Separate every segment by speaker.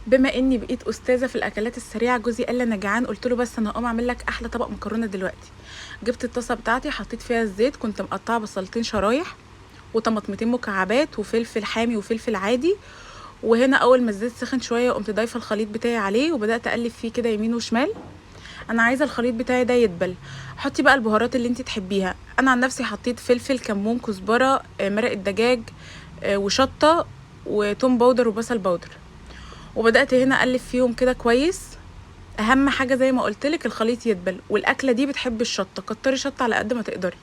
Speaker 1: بما اني بقيت استاذه في الاكلات السريعه، جوزي قال لي انا جعان، قلت له بس انا هقوم اعمل لك احلى طبق مكرونه دلوقتي. جبت الطاسه بتاعتي، حطيت فيها الزيت، كنت مقطعه بصلتين شرايح وطماطمتين مكعبات وفلفل حامي وفلفل عادي. وهنا اول ما الزيت سخن شويه قمت ضايفه الخليط بتاعي عليه وبدات اقلب فيه كده يمين وشمال. انا عايزه الخليط بتاعي ده يدبل. حطي بقى البهارات اللي انت تحبيها. انا عن نفسي حطيت فلفل، كمون، كزبره، مرق الدجاج، وشطه وتوم باودر وبصل باودر. وبدات هنا اقلب فيهم كده كويس. اهم حاجه زي ما قلتلك الخليط يدبل، والاكله دي بتحب الشطه، كتري شطه على قد ما تقدري.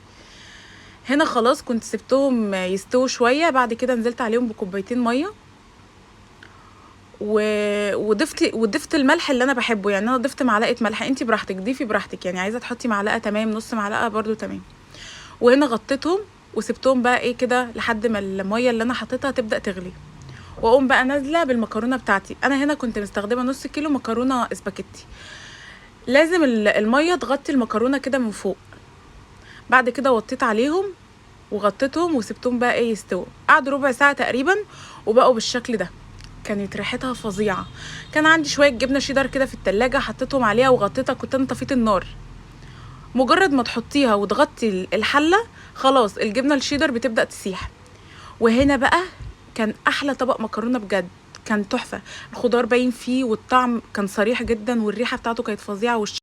Speaker 1: هنا خلاص كنت سبتهم يستووا شويه، بعد كده نزلت عليهم بكوبايتين ميه وضفت الملح اللي انا بحبه. يعني انا ضفت معلقه ملح، انتي براحتك ضيفي براحتك، يعني عايزه تحطي معلقه تمام، نص معلقه برضو تمام. وهنا غطيتهم وسبتهم بقى ايه كده لحد ما الميه اللي انا حطيتها تبدا تغلي. واقوم بقى نازله بالمكرونه بتاعتي. انا هنا كنت مستخدمه نص كيلو مكرونه اسباجيتي. لازم الميه تغطي المكرونه كده من فوق. بعد كده وطيت عليهم وغطيتهم وسبتهم بقى ايه يستووا. قعدوا ربع ساعه تقريبا وبقوا بالشكل ده. كانت ريحتها فظيعه. كان عندي شويه جبنه شيدر كده في التلاجة، حطيتهم عليها وغطيتها، كنت انا طفيت النار. مجرد ما تحطيها وتغطي الحله خلاص الجبنه الشيدر بتبدا تسيح. وهنا بقى كان احلى طبق مكرونه بجد. كان تحفه. الخضار باين فيه والطعم كان صريح جدا والريحه بتاعته كانت فظيعه